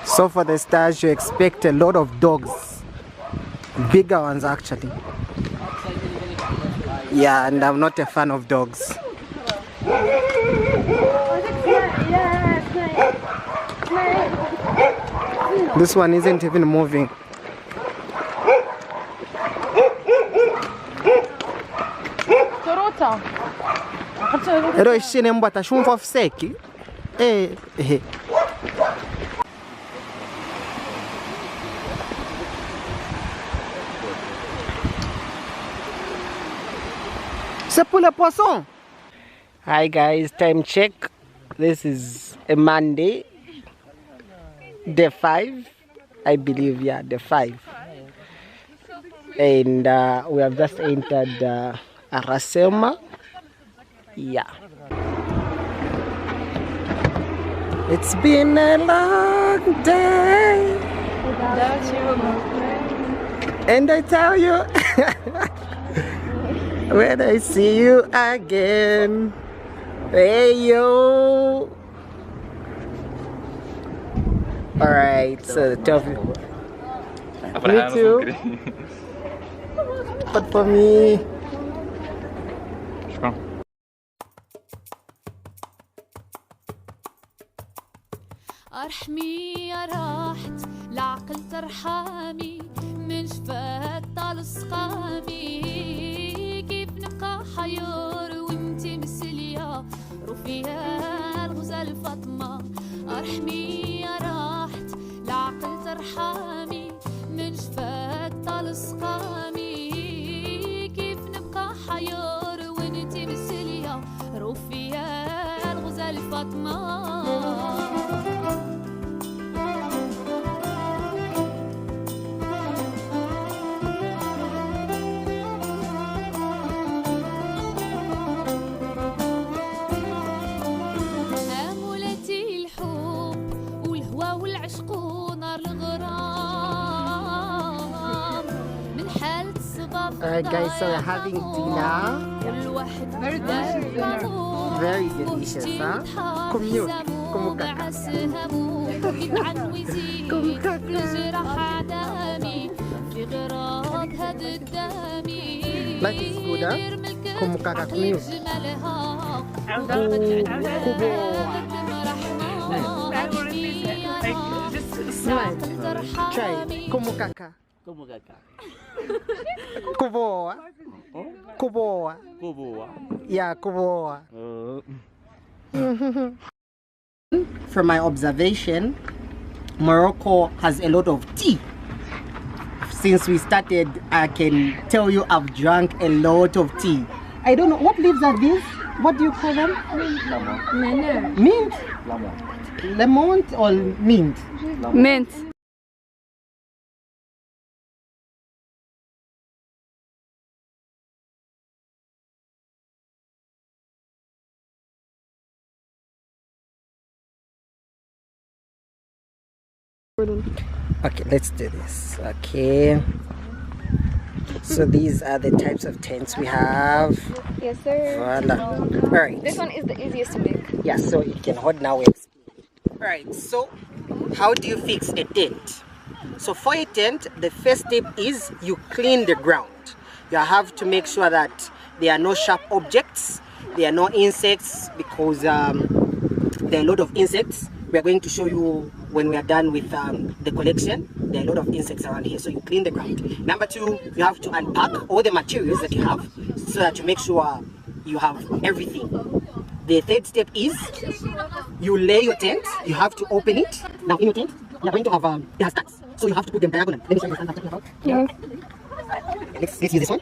So for the stars, you expect a lot of dogs, bigger ones actually. Yeah, and I'm not a fan of dogs. This one isn't even moving. Ero ishine mbata shumfa fseki. C'est pour les poissons. Hi guys, time check. This is a Monday, day 5, I believe. Yeah, day 5. And we have just entered Arasema. Yeah. It's been a long day. Without you. And I tell you, when I see you again, hey yo. Alright, so the top. Me too. But for me. ارحمي يا راحت العقل ترحمي من شفات طال سقامي كيف نبقى حيور وانتي مسلية رفيا الغزال فاطمة ارحمي يا راحت العقل ترحمي من شفات طال سقامي كيف نبقى حيور وانتي مسلية رفيا الغزال فاطمة Alright guys, so we're having dinner. Very delicious, huh? Commute. Kumukaka. Life is good, huh? Kumukaka commute. Try kumukaka. Kumukaka. Kuboa. Kuboa. Kuboa. Yeah, kuboa. From my observation, Morocco has a lot of tea. Since we started, I can tell you I've drank a lot of tea. I don't know, what leaves are these? What do you call them? Mint. Mint? Lemon or mint? Mint. Okay, let's do this. Okay, so these are the types of tents we have. Yes, sir. Voila. All right. This one is the easiest to make. Yeah, so it can hold now. All right, so how do you fix a tent? So for a tent, the first step is you clean the ground. You have to make sure that there are no sharp objects, there are no insects, because there are a lot of insects. We are going to show you when we are done with the collection. There are a lot of insects around here, so you clean the ground. Number 2, you have to unpack all the materials that you have so that you make sure you have everything. The third step is you lay your tent. You have to open it. Now in your tent, you are going to have it has stacks, so you have to put them diagonal. Let me show you what I'm talking about. Yeah. Let's use this one.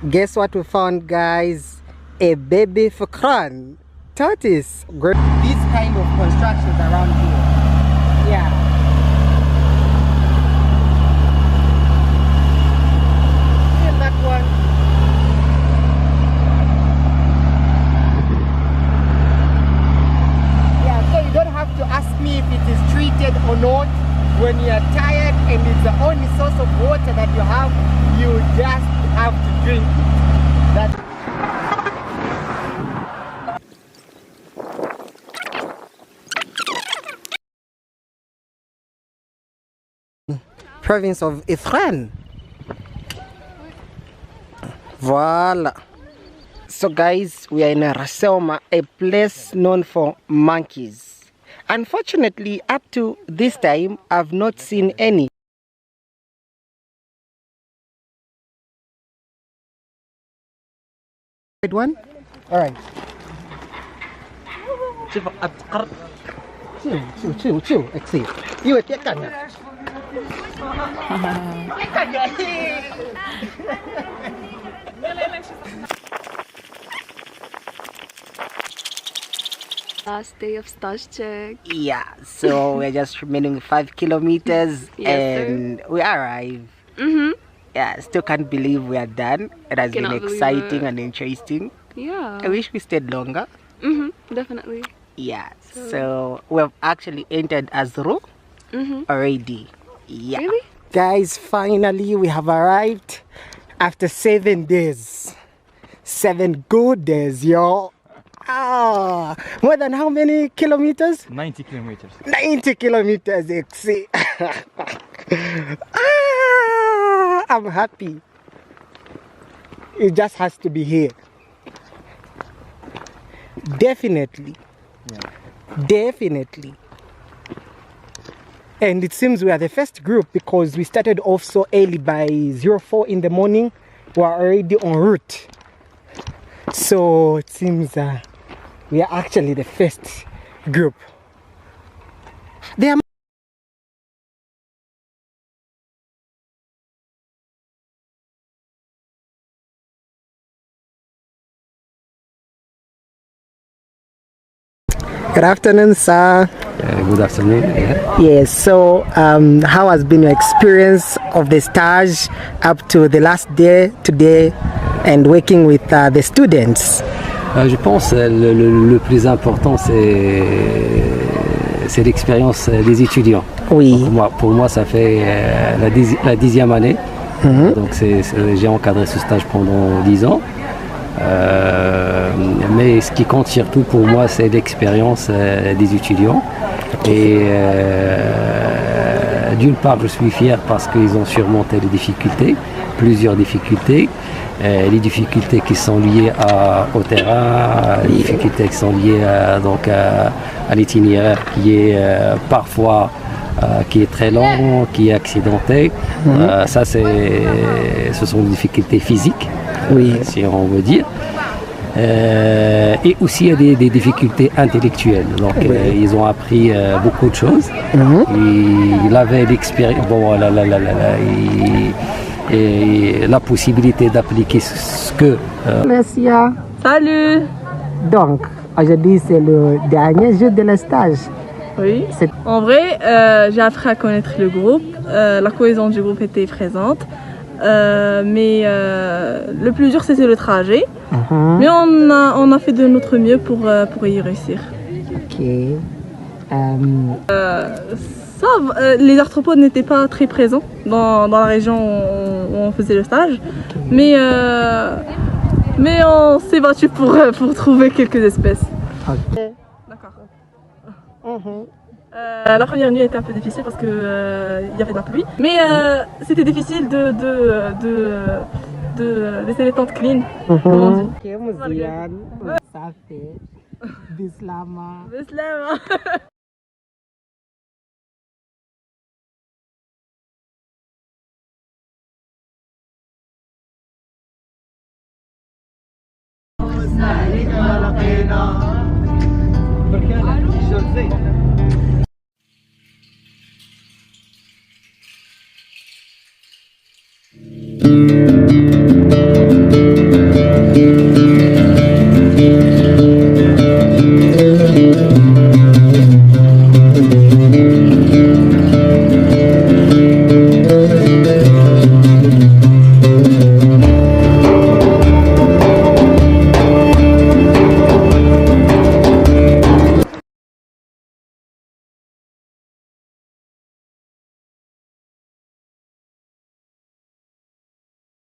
Guess what we found, guys? A baby fakran tortoise. These kind of constructions around here, Yeah. Feel that one. Yeah, so you don't have to ask me if it is treated or not. When you are tired and it's the only source of water that you have, you just have to drink it. That's province of Ithran. Voila. So guys, we are in a Raselma, a place known for monkeys. Unfortunately, up to this time, I've not seen any. Right one? Alright. Chill. Exit. You take a Last day of stage check. Yeah, so we're just remaining 5 kilometers. Yes, and sir. we arrive. Yeah, still can't believe we are done. It has been Cannot believe exciting it. and interesting. Yeah. I wish we stayed longer. Definitely. Yeah, so we've actually entered Azru already. Yeah. Really? Guys, finally we have arrived after 7 days. 7 good days, y'all. Ah, more than how many kilometers? 90 kilometers. 90 kilometers, exit. I'm happy. It just has to be here. Definitely. Yeah. Definitely. And it seems we are the first group because we started off so early by 04 in the morning. We are already en route. So it seems we are actually the first group. There are Good afternoon, sir. Good afternoon. Yeah. Yes, so how has been your experience of the stage up to the last day today and working with the students? Je pense le plus important c'est l'expérience des étudiants. Oui. Donc, pour moi ça fait la 10e année. Donc j'ai encadré ce stage pendant 10 ans. Mais ce qui compte surtout pour moi c'est l'expérience des étudiants. Et d'une part je suis fier parce qu'ils ont surmonté les difficultés, plusieurs difficultés. Les difficultés qui sont liées au terrain, les difficultés qui sont liées à l'itinéraire qui est parfois qui est très long, qui est accidenté. Ça ce sont des difficultés physiques, si on veut dire. Et aussi il y a des difficultés intellectuelles. Donc ils ont appris beaucoup de choses. Il avait l'expérience. Bon, et la possibilité d'appliquer ce que... Alessia. Salut. Donc, aujourd'hui c'est le dernier jour de la stage. Oui. En vrai, j'ai appris à connaître le groupe. La cohésion du groupe était présente. Mais le plus dur c'était le trajet. Mais on a fait de notre mieux pour y réussir. Ok. Les arthropodes n'étaient pas très présents dans la région où on faisait le stage, mais on s'est battu pour trouver quelques espèces. Okay. D'accord. La première nuit était un peu difficile parce que y avait de la pluie, mais c'était difficile de laisser les tentes clean, comme on dit. Ça fait Bislama. بركان